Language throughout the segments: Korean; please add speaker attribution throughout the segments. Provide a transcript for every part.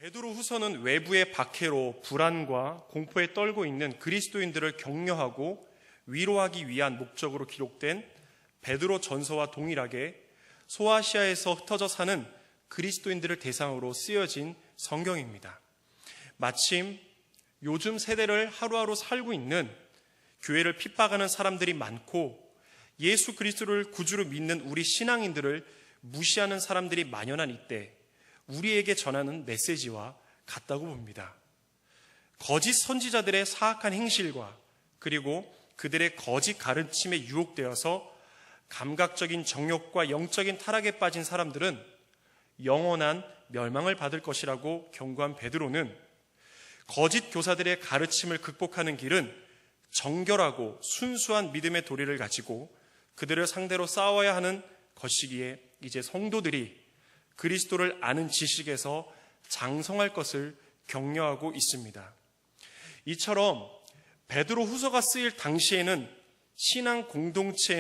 Speaker 1: 베드로후서는 외부의 박해로 불안과 공포에 떨고 있는 그리스도인들을 격려하고 위로하기 위한 목적으로 기록된 베드로 전서와 동일하게 소아시아에서 흩어져 사는 그리스도인들을 대상으로 쓰여진 성경입니다. 마침 요즘 세대를 하루하루 살고 있는 교회를 핍박하는 사람들이 많고 예수 그리스도를 구주로 믿는 우리 신앙인들을 무시하는 사람들이 만연한 이때 우리에게 전하는 메시지와 같다고 봅니다. 거짓 선지자들의 사악한 행실과 그리고 그들의 거짓 가르침에 유혹되어서 감각적인 정욕과 영적인 타락에 빠진 사람들은 영원한 멸망을 받을 것이라고 경고한 베드로는 거짓 교사들의 가르침을 극복하는 길은 정결하고 순수한 믿음의 도리를 가지고 그들을 상대로 싸워야 하는 것이기에 이제 성도들이 그리스도를 아는 지식에서 장성할 것을 격려하고 있습니다. 이처럼 베드로 후서가 쓰일 당시에는 신앙 공동체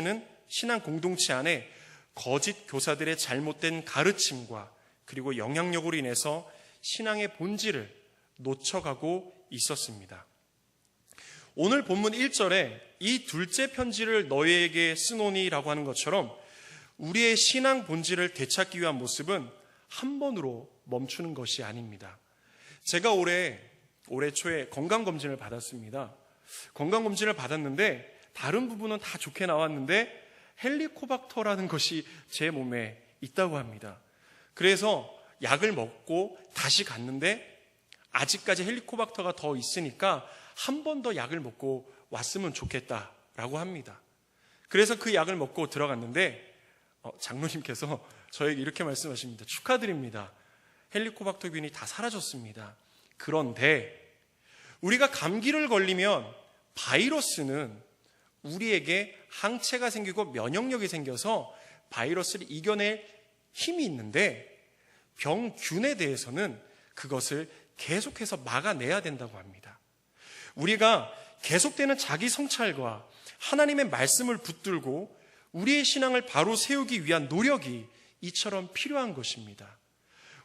Speaker 1: 안에 거짓 교사들의 잘못된 가르침과 그리고 영향력으로 인해서 신앙의 본질을 놓쳐가고 있었습니다. 오늘 본문 1절에 이 둘째 편지를 너희에게 쓰노니라고 하는 것처럼 우리의 신앙 본질을 되찾기 위한 모습은 한 번으로 멈추는 것이 아닙니다. 제가 올해 초에 건강검진을 받았습니다. 건강검진을 받았는데 다른 부분은 다 좋게 나왔는데 헬리코박터라는 것이 제 몸에 있다고 합니다. 그래서 약을 먹고 다시 갔는데 아직까지 헬리코박터가 더 있으니까 한 번 더 약을 먹고 왔으면 좋겠다라고 합니다. 그래서 그 약을 먹고 들어갔는데 장로님께서 저에게 이렇게 말씀하십니다. 축하드립니다. 헬리코박터균이 다 사라졌습니다. 그런데 우리가 감기를 걸리면 바이러스는 우리에게 항체가 생기고 면역력이 생겨서 바이러스를 이겨낼 힘이 있는데 병균에 대해서는 그것을 계속해서 막아내야 된다고 합니다. 우리가 계속되는 자기 성찰과 하나님의 말씀을 붙들고 우리의 신앙을 바로 세우기 위한 노력이 이처럼 필요한 것입니다.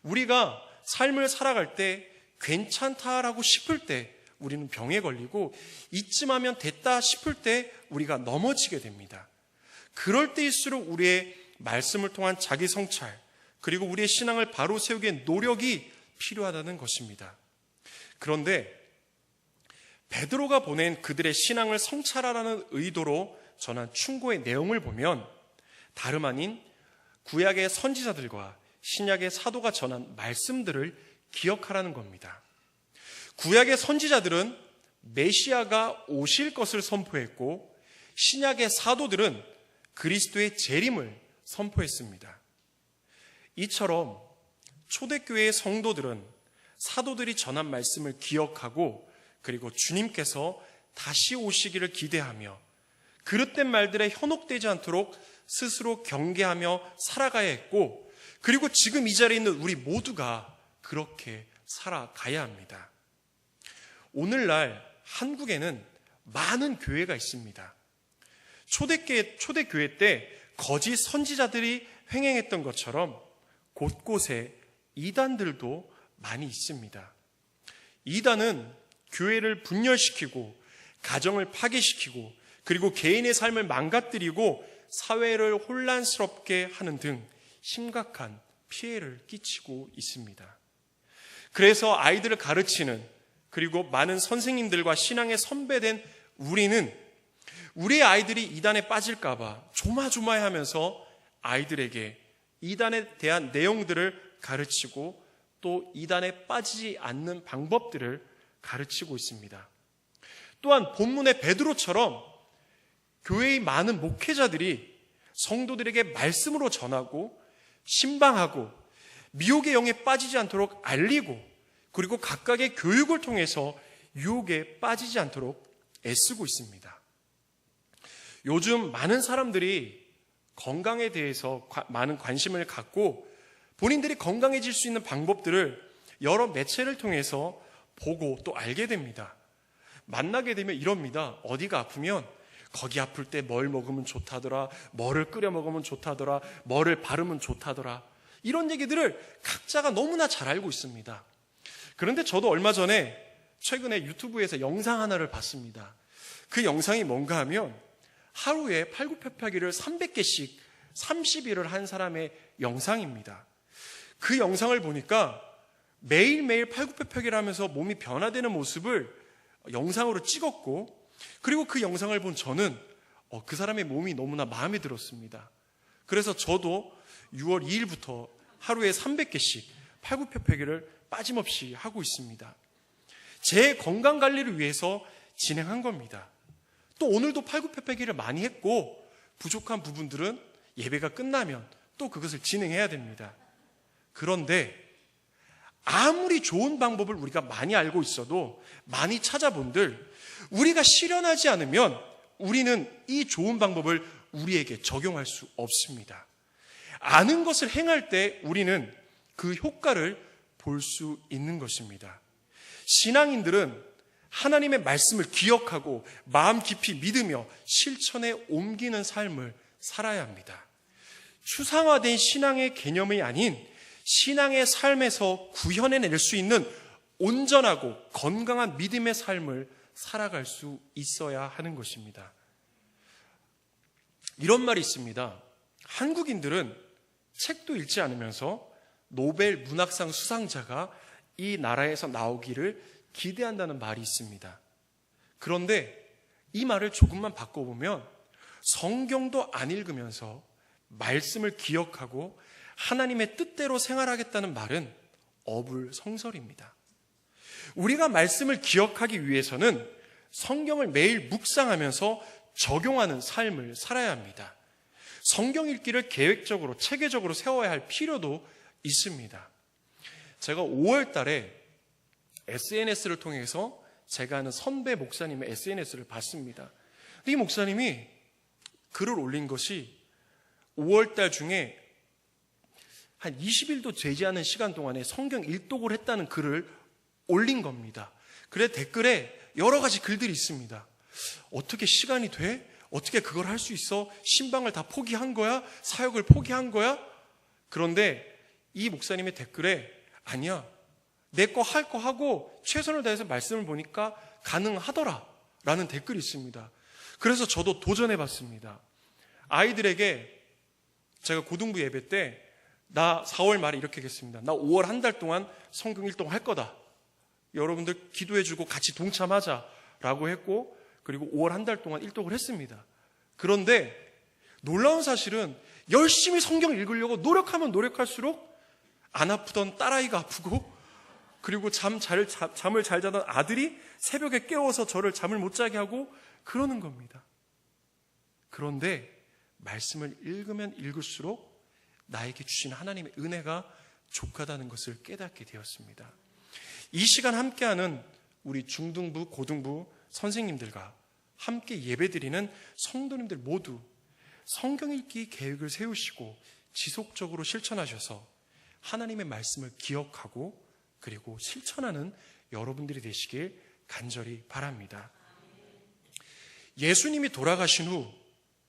Speaker 1: 우리가 삶을 살아갈 때 괜찮다라고 싶을 때 우리는 병에 걸리고 이쯤 하면 됐다 싶을 때 우리가 넘어지게 됩니다. 그럴 때일수록 우리의 말씀을 통한 자기 성찰 그리고 우리의 신앙을 바로 세우기 위한 노력이 필요하다는 것입니다. 그런데 베드로가 보낸 그들의 신앙을 성찰하라는 의도로 전한 충고의 내용을 보면 다름 아닌 구약의 선지자들과 신약의 사도가 전한 말씀들을 기억하라는 겁니다. 구약의 선지자들은 메시아가 오실 것을 선포했고 신약의 사도들은 그리스도의 재림을 선포했습니다. 이처럼 초대교회의 성도들은 사도들이 전한 말씀을 기억하고 그리고 주님께서 다시 오시기를 기대하며 그릇된 말들에 현혹되지 않도록 스스로 경계하며 살아가야 했고 그리고 지금 이 자리에 있는 우리 모두가 그렇게 살아가야 합니다. 오늘날 한국에는 많은 교회가 있습니다. 초대교회 때 거짓 선지자들이 횡행했던 것처럼 곳곳에 이단들도 많이 있습니다. 이단은 교회를 분열시키고 가정을 파괴시키고 그리고 개인의 삶을 망가뜨리고 사회를 혼란스럽게 하는 등 심각한 피해를 끼치고 있습니다. 그래서 아이들을 가르치는 그리고 많은 선생님들과 신앙의 선배된 우리는 우리의 아이들이 이단에 빠질까 봐 조마조마해하면서 아이들에게 이단에 대한 내용들을 가르치고 또 이단에 빠지지 않는 방법들을 가르치고 있습니다. 또한 본문의 베드로처럼 교회의 많은 목회자들이 성도들에게 말씀으로 전하고 신방하고 미혹의 영에 빠지지 않도록 알리고 그리고 각각의 교육을 통해서 유혹에 빠지지 않도록 애쓰고 있습니다. 요즘 많은 사람들이 건강에 대해서 많은 관심을 갖고 본인들이 건강해질 수 있는 방법들을 여러 매체를 통해서 보고 또 알게 됩니다. 만나게 되면 이럽니다. 어디가 아프면 거기 아플 때 뭘 먹으면 좋다더라, 뭐를 끓여 먹으면 좋다더라, 뭐를 바르면 좋다더라, 이런 얘기들을 각자가 너무나 잘 알고 있습니다. 그런데 저도 얼마 전에 최근에 유튜브에서 영상 하나를 봤습니다. 그 영상이 뭔가 하면 하루에 팔굽혀펴기를 300개씩 30일을 한 사람의 영상입니다. 그 영상을 보니까 매일매일 팔굽혀펴기를 하면서 몸이 변화되는 모습을 영상으로 찍었고, 그리고 그 영상을 본 저는 그 사람의 몸이 너무나 마음에 들었습니다. 그래서 저도 6월 2일부터 하루에 300개씩 팔굽혀펴기를 빠짐없이 하고 있습니다. 제 건강관리를 위해서 진행한 겁니다. 또 오늘도 팔굽혀펴기를 많이 했고, 부족한 부분들은 예배가 끝나면 또 그것을 진행해야 됩니다. 그런데 아무리 좋은 방법을 우리가 많이 알고 있어도, 많이 찾아본들 우리가 실현하지 않으면 우리는 이 좋은 방법을 우리에게 적용할 수 없습니다. 아는 것을 행할 때 우리는 그 효과를 볼 수 있는 것입니다. 신앙인들은 하나님의 말씀을 기억하고 마음 깊이 믿으며 실천에 옮기는 삶을 살아야 합니다. 추상화된 신앙의 개념이 아닌 신앙의 삶에서 구현해낼 수 있는 온전하고 건강한 믿음의 삶을 살아갈 수 있어야 하는 것입니다. 이런 말이 있습니다. 한국인들은 책도 읽지 않으면서 노벨 문학상 수상자가 이 나라에서 나오기를 기대한다는 말이 있습니다. 그런데 이 말을 조금만 바꿔보면 성경도 안 읽으면서 말씀을 기억하고 하나님의 뜻대로 생활하겠다는 말은 어불성설입니다. 우리가 말씀을 기억하기 위해서는 성경을 매일 묵상하면서 적용하는 삶을 살아야 합니다. 성경 읽기를 계획적으로 체계적으로 세워야 할 필요도 있습니다. 제가 5월 달에 SNS를 통해서 제가 아는 선배 목사님의 SNS를 봤습니다. 이 목사님이 글을 올린 것이 5월 달 중에 한 20일도 되지 않은 시간 동안에 성경 일독을 했다는 글을 올린 겁니다. 그래 댓글에 여러 가지 글들이 있습니다. 어떻게 시간이 돼? 어떻게 그걸 할 수 있어? 신방을 다 포기한 거야? 사역을 포기한 거야? 그런데 이 목사님의 댓글에 아니야, 내 거 할 거 하고 최선을 다해서 말씀을 보니까 가능하더라 라는 댓글이 있습니다. 그래서 저도 도전해 봤습니다. 아이들에게 제가 고등부 예배 때 나 4월 말에 이렇게 했습니다. 나 5월 한 달 동안 성경 일독 할 거다. 여러분들 기도해주고 같이 동참하자 라고 했고, 그리고 5월 한 달 동안 일독을 했습니다. 그런데 놀라운 사실은 열심히 성경 읽으려고 노력하면 노력할수록 안 아프던 딸아이가 아프고, 그리고 잠을 잘 자던 아들이 새벽에 깨워서 저를 잠을 못 자게 하고 그러는 겁니다. 그런데 말씀을 읽으면 읽을수록 나에게 주신 하나님의 은혜가 족하다는 것을 깨닫게 되었습니다. 이 시간 함께하는 우리 중등부, 고등부 선생님들과 함께 예배드리는 성도님들 모두 성경 읽기 계획을 세우시고 지속적으로 실천하셔서 하나님의 말씀을 기억하고 그리고 실천하는 여러분들이 되시길 간절히 바랍니다. 예수님이 돌아가신 후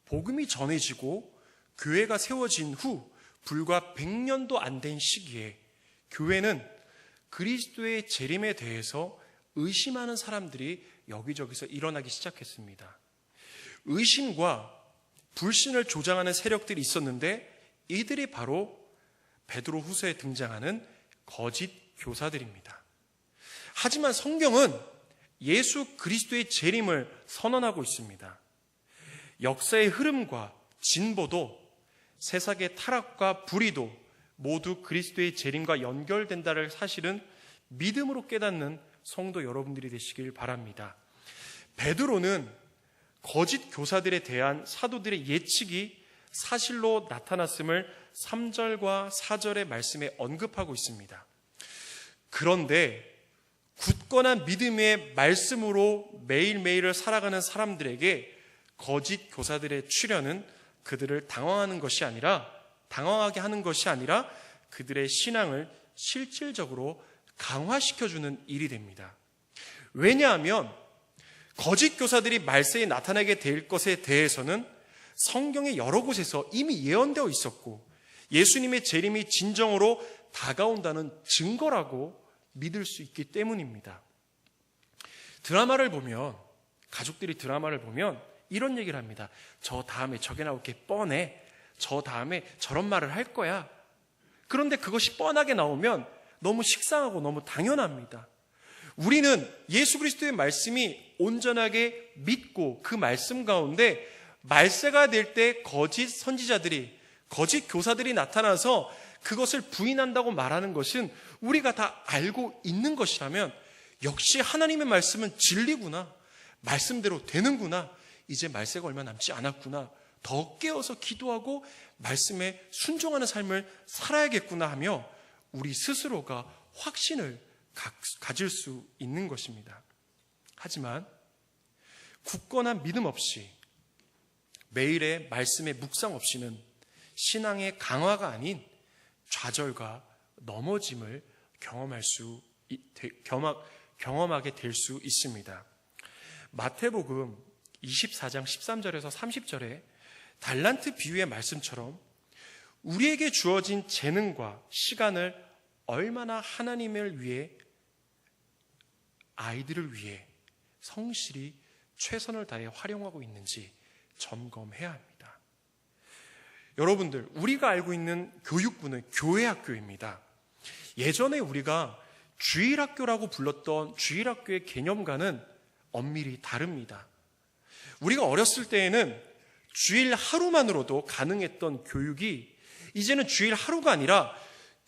Speaker 1: 복음이 전해지고 교회가 세워진 후 불과 100년도 안 된 시기에 교회는 그리스도의 재림에 대해서 의심하는 사람들이 여기저기서 일어나기 시작했습니다. 의심과 불신을 조장하는 세력들이 있었는데 이들이 바로 베드로 후서에 등장하는 거짓 교사들입니다. 하지만 성경은 예수 그리스도의 재림을 선언하고 있습니다. 역사의 흐름과 진보도 세상의 타락과 불의도 모두 그리스도의 재림과 연결된다는 사실은 믿음으로 깨닫는 성도 여러분들이 되시길 바랍니다. 베드로는 거짓 교사들에 대한 사도들의 예측이 사실로 나타났음을 3절과 4절의 말씀에 언급하고 있습니다. 그런데 굳건한 믿음의 말씀으로 매일매일을 살아가는 사람들에게 거짓 교사들의 출현은 그들을 당황하게 하는 것이 아니라 그들의 신앙을 실질적으로 강화시켜주는 일이 됩니다. 왜냐하면 거짓 교사들이 말세에 나타나게 될 것에 대해서는 성경의 여러 곳에서 이미 예언되어 있었고 예수님의 재림이 진정으로 다가온다는 증거라고 믿을 수 있기 때문입니다. 드라마를 보면, 가족들이 드라마를 보면 이런 얘기를 합니다. 저 다음에 저게 나올 게 뻔해. 저 다음에 저런 말을 할 거야. 그런데 그것이 뻔하게 나오면 너무 식상하고 너무 당연합니다. 우리는 예수 그리스도의 말씀이 온전하게 믿고 그 말씀 가운데 말세가 될 때 거짓 선지자들이, 거짓 교사들이 나타나서 그것을 부인한다고 말하는 것은 우리가 다 알고 있는 것이라면 역시 하나님의 말씀은 진리구나, 말씀대로 되는구나, 이제 말세가 얼마 남지 않았구나, 더 깨어서 기도하고 말씀에 순종하는 삶을 살아야겠구나 하며 우리 스스로가 확신을 가질 수 있는 것입니다. 하지만 굳건한 믿음 없이, 매일의 말씀의 묵상 없이는 신앙의 강화가 아닌 좌절과 넘어짐을 경험하게 될 수 있습니다. 마태복음 24장 13절에서 30절에 달란트 비유의 말씀처럼 우리에게 주어진 재능과 시간을 얼마나 하나님을 위해, 아이들을 위해 성실히 최선을 다해 활용하고 있는지 점검해야 합니다. 여러분들, 우리가 알고 있는 교육부는 교회학교입니다. 예전에 우리가 주일학교라고 불렀던 주일학교의 개념과는 엄밀히 다릅니다. 우리가 어렸을 때에는 주일 하루만으로도 가능했던 교육이 이제는 주일 하루가 아니라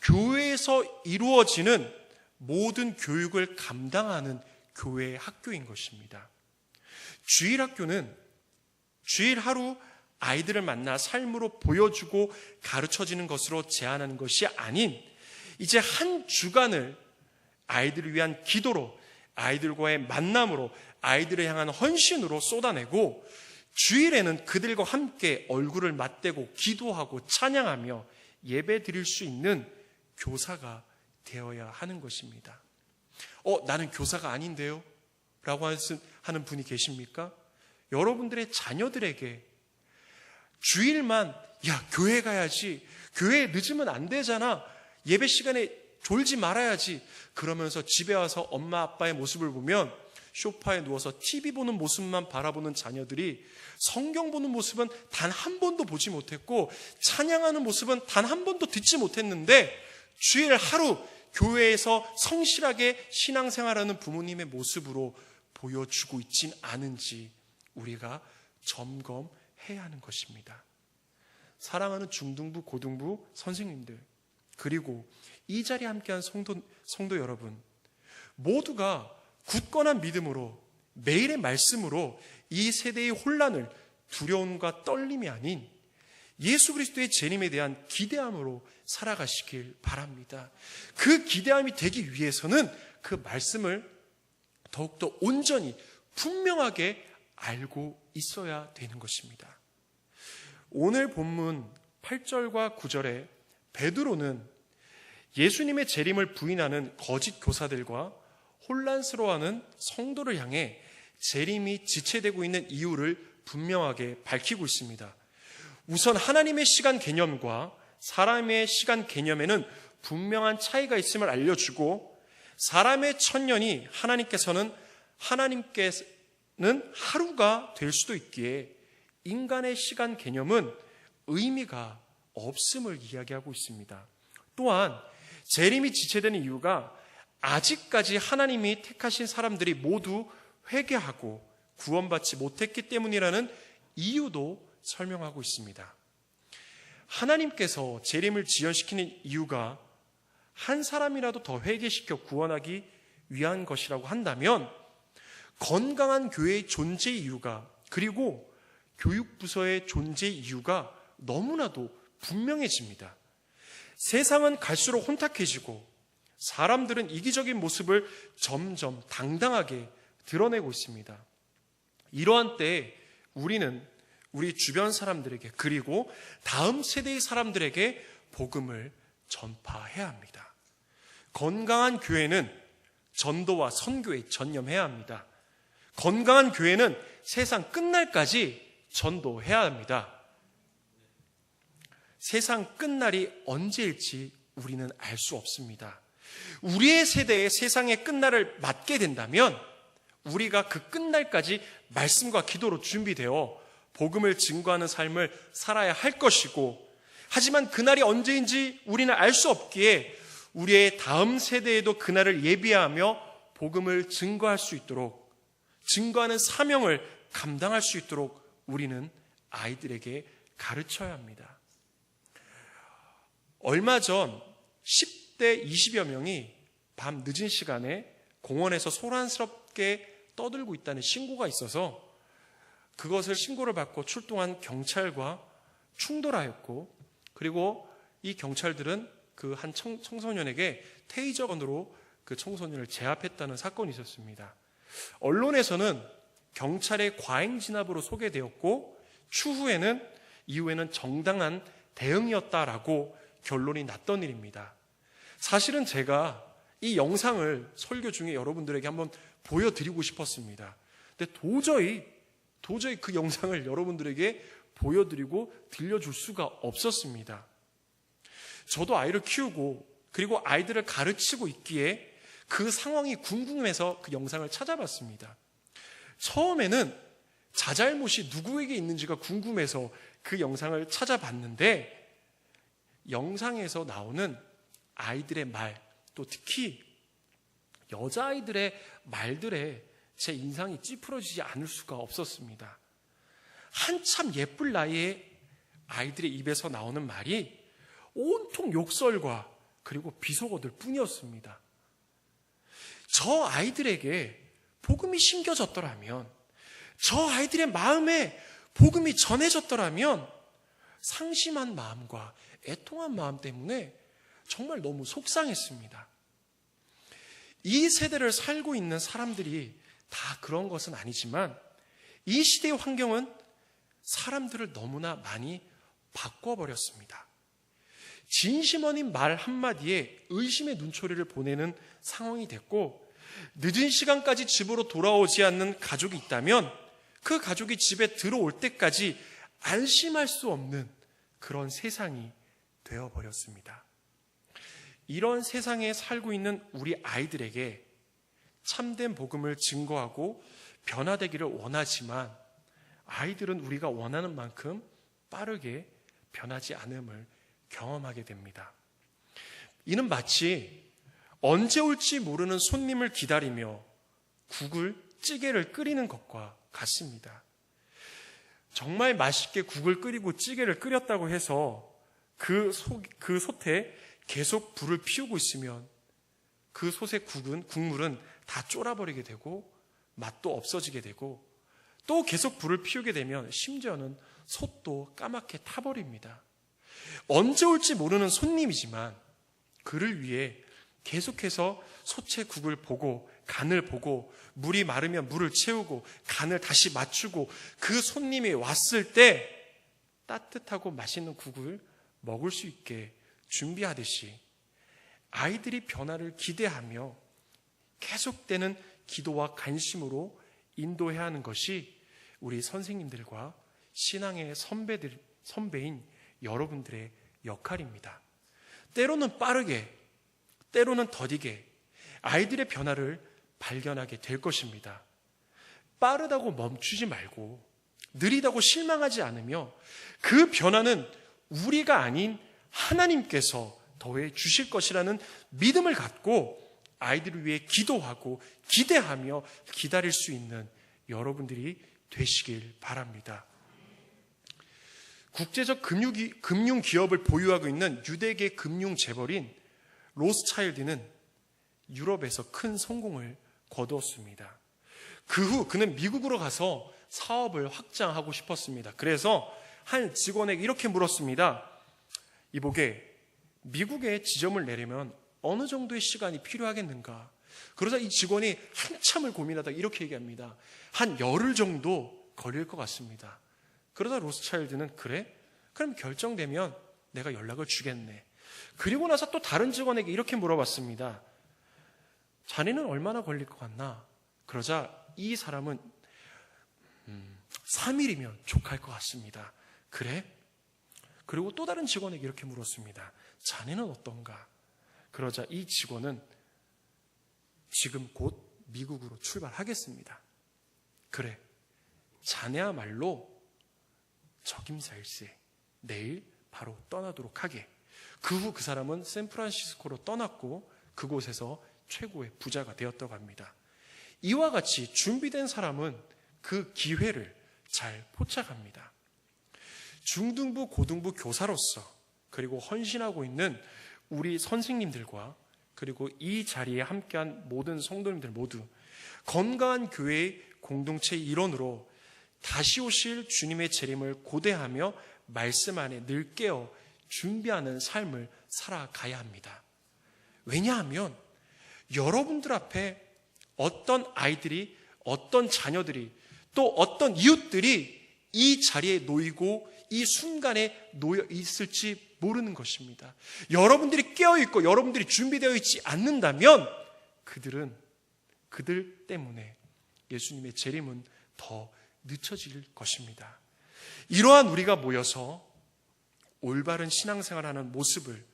Speaker 1: 교회에서 이루어지는 모든 교육을 감당하는 교회의 학교인 것입니다. 주일학교는 주일 하루 아이들을 만나 삶으로 보여주고 가르쳐지는 것으로 제한하는 것이 아닌, 이제 한 주간을 아이들을 위한 기도로, 아이들과의 만남으로, 아이들을 향한 헌신으로 쏟아내고 주일에는 그들과 함께 얼굴을 맞대고 기도하고 찬양하며 예배 드릴 수 있는 교사가 되어야 하는 것입니다. 나는 교사가 아닌데요? 라고 하는 분이 계십니까? 여러분들의 자녀들에게 주일만, 야, 교회 가야지, 교회에 늦으면 안 되잖아, 예배 시간에 졸지 말아야지, 그러면서 집에 와서 엄마 아빠의 모습을 보면 소파에 누워서 TV 보는 모습만 바라보는 자녀들이 성경 보는 모습은 단 한 번도 보지 못했고 찬양하는 모습은 단 한 번도 듣지 못했는데 주일 하루 교회에서 성실하게 신앙생활하는 부모님의 모습으로 보여주고 있진 않은지 우리가 점검해야 하는 것입니다. 사랑하는 중등부, 고등부 선생님들, 그리고 이 자리에 함께한 성도 여러분, 모두가 굳건한 믿음으로, 매일의 말씀으로 이 세대의 혼란을 두려움과 떨림이 아닌 예수 그리스도의 재림에 대한 기대함으로 살아가시길 바랍니다. 그 기대함이 되기 위해서는 그 말씀을 더욱더 온전히 분명하게 알고 있어야 되는 것입니다. 오늘 본문 8절과 9절에 베드로는 예수님의 재림을 부인하는 거짓 교사들과 혼란스러워하는 성도를 향해 재림이 지체되고 있는 이유를 분명하게 밝히고 있습니다. 우선 하나님의 시간 개념과 사람의 시간 개념에는 분명한 차이가 있음을 알려주고, 사람의 천년이 하나님께는 하루가 될 수도 있기에 인간의 시간 개념은 의미가 없음을 이야기하고 있습니다. 또한 재림이 지체되는 이유가 아직까지 하나님이 택하신 사람들이 모두 회개하고 구원받지 못했기 때문이라는 이유도 설명하고 있습니다. 하나님께서 재림을 지연시키는 이유가 한 사람이라도 더 회개시켜 구원하기 위한 것이라고 한다면 건강한 교회의 존재 이유가, 그리고 교육부서의 존재 이유가 너무나도 분명해집니다. 세상은 갈수록 혼탁해지고 사람들은 이기적인 모습을 점점 당당하게 드러내고 있습니다. 이러한 때에 우리는 우리 주변 사람들에게, 그리고 다음 세대의 사람들에게 복음을 전파해야 합니다. 건강한 교회는 전도와 선교에 전념해야 합니다. 건강한 교회는 세상 끝날까지 전도해야 합니다. 세상 끝날이 언제일지 우리는 알 수 없습니다. 우리의 세대에 세상의 끝날을 맞게 된다면 우리가 그 끝날까지 말씀과 기도로 준비되어 복음을 증거하는 삶을 살아야 할 것이고, 하지만 그날이 언제인지 우리는 알 수 없기에 우리의 다음 세대에도 그날을 예비하며 복음을 증거할 수 있도록, 증거하는 사명을 감당할 수 있도록 우리는 아이들에게 가르쳐야 합니다. 얼마 전 10대 20여 명이 밤 늦은 시간에 공원에서 소란스럽게 떠들고 있다는 신고가 있어서 그것을 신고를 받고 출동한 경찰과 충돌하였고, 그리고 이 경찰들은 그 한 청소년에게 테이저건으로 그 청소년을 제압했다는 사건이 있었습니다. 언론에서는 경찰의 과잉 진압으로 소개되었고, 이후에는 정당한 대응이었다라고 결론이 났던 일입니다. 사실은 제가 이 영상을 설교 중에 여러분들에게 한번 보여드리고 싶었습니다. 근데 도저히 그 영상을 여러분들에게 보여드리고 들려줄 수가 없었습니다. 저도 아이를 키우고 그리고 아이들을 가르치고 있기에 그 상황이 궁금해서 그 영상을 찾아봤습니다. 처음에는 자잘못이 누구에게 있는지가 궁금해서 그 영상을 찾아봤는데, 영상에서 나오는 아이들의 말, 또 특히 여자아이들의 말들에 제 인상이 찌푸러지지 않을 수가 없었습니다. 한참 예쁠 나이에 아이들의 입에서 나오는 말이 온통 욕설과 그리고 비속어들 뿐이었습니다. 저 아이들에게 복음이 심겨졌더라면, 저 아이들의 마음에 복음이 전해졌더라면 상심한 마음과 애통한 마음 때문에 정말 너무 속상했습니다. 이 세대를 살고 있는 사람들이 다 그런 것은 아니지만 이 시대의 환경은 사람들을 너무나 많이 바꿔버렸습니다. 진심 어린 말 한마디에 의심의 눈초리를 보내는 상황이 됐고, 늦은 시간까지 집으로 돌아오지 않는 가족이 있다면 그 가족이 집에 들어올 때까지 안심할 수 없는 그런 세상이 되어버렸습니다. 이런 세상에 살고 있는 우리 아이들에게 참된 복음을 증거하고 변화되기를 원하지만, 아이들은 우리가 원하는 만큼 빠르게 변하지 않음을 경험하게 됩니다. 이는 마치 언제 올지 모르는 손님을 기다리며 국을, 찌개를 끓이는 것과 같습니다. 정말 맛있게 국을 끓이고 찌개를 끓였다고 해서 그 솥에 계속 불을 피우고 있으면 그 솥의 국물은 다 쫄아버리게 되고 맛도 없어지게 되고, 또 계속 불을 피우게 되면 심지어는 솥도 까맣게 타버립니다. 언제 올지 모르는 손님이지만 그를 위해 계속해서 솥의 국을 보고 간을 보고, 물이 마르면 물을 채우고 간을 다시 맞추고, 그 손님이 왔을 때 따뜻하고 맛있는 국을 먹을 수 있게 준비하듯이 아이들이 변화를 기대하며 계속되는 기도와 관심으로 인도해야 하는 것이 우리 선생님들과 신앙의 선배인 여러분들의 역할입니다. 때로는 빠르게, 때로는 더디게 아이들의 변화를 발견하게 될 것입니다. 빠르다고 멈추지 말고 느리다고 실망하지 않으며 그 변화는 우리가 아닌 하나님께서 더해 주실 것이라는 믿음을 갖고 아이들을 위해 기도하고 기대하며 기다릴 수 있는 여러분들이 되시길 바랍니다. 국제적 금융기업을 보유하고 있는 유대계 금융재벌인 로스차일드는 유럽에서 큰 성공을 거두었습니다. 그 후 그는 미국으로 가서 사업을 확장하고 싶었습니다. 그래서 한 직원에게 이렇게 물었습니다. 이보게, 미국에 지점을 내려면 어느 정도의 시간이 필요하겠는가? 그러자 이 직원이 한참을 고민하다 이렇게 얘기합니다. 한 열흘 정도 걸릴 것 같습니다. 그러다 로스차일드는 그래? 그럼 결정되면 내가 연락을 주겠네. 그리고 나서 또 다른 직원에게 이렇게 물어봤습니다. 자네는 얼마나 걸릴 것 같나? 그러자 이 사람은 3일이면 족할 것 같습니다. 그래? 그리고 또 다른 직원에게 이렇게 물었습니다. 자네는 어떤가? 그러자 이 직원은 지금 곧 미국으로 출발하겠습니다. 그래, 자네야말로 적임자일세. 내일 바로 떠나도록 하게. 그 후 그 사람은 샌프란시스코로 떠났고 그곳에서 최고의 부자가 되었다고 합니다. 이와 같이 준비된 사람은 그 기회를 잘 포착합니다. 중등부, 고등부 교사로서 그리고 헌신하고 있는 우리 선생님들과 그리고 이 자리에 함께한 모든 성도님들 모두 건강한 교회의 공동체의 일원으로 다시 오실 주님의 재림을 고대하며 말씀 안에 늘 깨어 준비하는 삶을 살아가야 합니다. 왜냐하면 여러분들 앞에 어떤 아이들이, 어떤 자녀들이, 또 어떤 이웃들이 이 자리에 놓이고 이 순간에 놓여 있을지 모르는 것입니다. 여러분들이 깨어있고 여러분들이 준비되어 있지 않는다면 그들 때문에 예수님의 재림은 더 늦춰질 것입니다. 이러한 우리가 모여서 올바른 신앙생활하는 모습을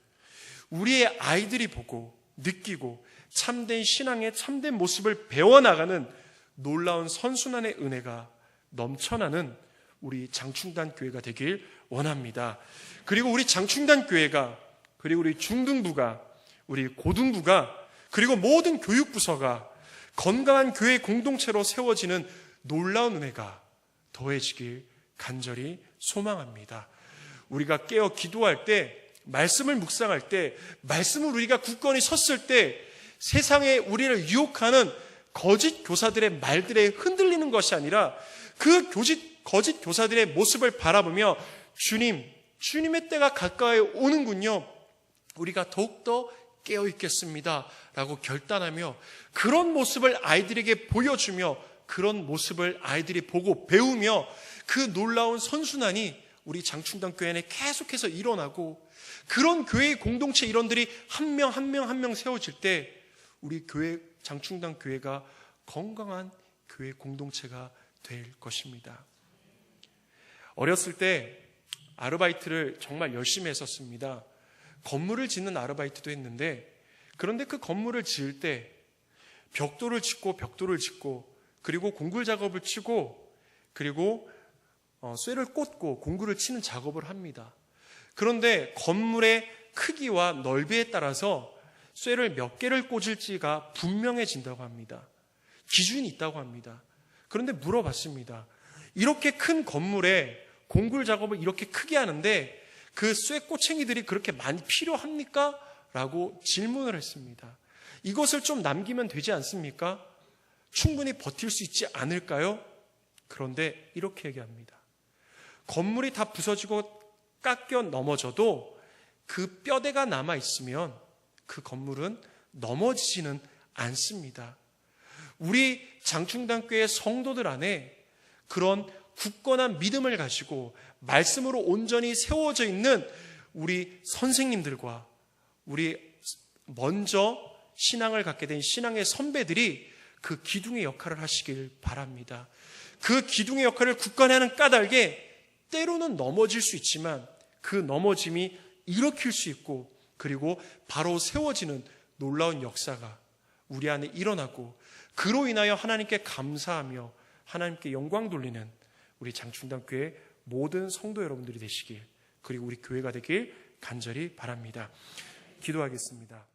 Speaker 1: 우리의 아이들이 보고 느끼고 참된 신앙의 참된 모습을 배워나가는 놀라운 선순환의 은혜가 넘쳐나는 우리 장충단 교회가 되길 원합니다. 그리고 우리 장충단 교회가, 그리고 우리 중등부가, 우리 고등부가, 그리고 모든 교육부서가 건강한 교회 공동체로 세워지는 놀라운 은혜가 더해지길 간절히 소망합니다. 우리가 깨어 기도할 때, 말씀을 묵상할 때, 말씀을 우리가 굳건히 섰을 때 세상에 우리를 유혹하는 거짓 교사들의 말들에 흔들리는 것이 아니라 그 거짓 교사들의 모습을 바라보며 주님의 때가 가까이 오는군요. 우리가 더욱더 깨어있겠습니다 라고 결단하며 그런 모습을 아이들에게 보여주며 그런 모습을 아이들이 보고 배우며 그 놀라운 선순환이 우리 장충단 교회 안에 계속해서 일어나고 그런 교회의 공동체 일원들이 한 명 한 명 세워질 때 우리 교회, 장충단 교회가 건강한 교회 공동체가 될 것입니다. 어렸을 때 아르바이트를 정말 열심히 했었습니다. 건물을 짓는 아르바이트도 했는데 그런데 그 건물을 지을 때 벽돌을 짓고 그리고 공굴 작업을 치고 그리고 쇠를 꽂고 공구를 치는 작업을 합니다. 그런데 건물의 크기와 넓이에 따라서 쇠를 몇 개를 꽂을지가 분명해진다고 합니다. 기준이 있다고 합니다. 그런데 물어봤습니다. 이렇게 큰 건물에 공굴 작업을 이렇게 크게 하는데 그 쇠 꼬챙이들이 그렇게 많이 필요합니까? 라고 질문을 했습니다. 이것을 좀 남기면 되지 않습니까? 충분히 버틸 수 있지 않을까요? 그런데 이렇게 얘기합니다. 건물이 다 부서지고 깎여 넘어져도 그 뼈대가 남아있으면 그 건물은 넘어지지는 않습니다. 우리 장충단교회 성도들 안에 그런 굳건한 믿음을 가지고 말씀으로 온전히 세워져 있는 우리 선생님들과 우리 먼저 신앙을 갖게 된 신앙의 선배들이 그 기둥의 역할을 하시길 바랍니다. 그 기둥의 역할을 굳건히 하는 까닭에 때로는 넘어질 수 있지만 그 넘어짐이 일으킬 수 있고 그리고 바로 세워지는 놀라운 역사가 우리 안에 일어나고 그로 인하여 하나님께 감사하며 하나님께 영광 돌리는 우리 장충단교회 모든 성도 여러분들이 되시길 그리고 우리 교회가 되길 간절히 바랍니다. 기도하겠습니다.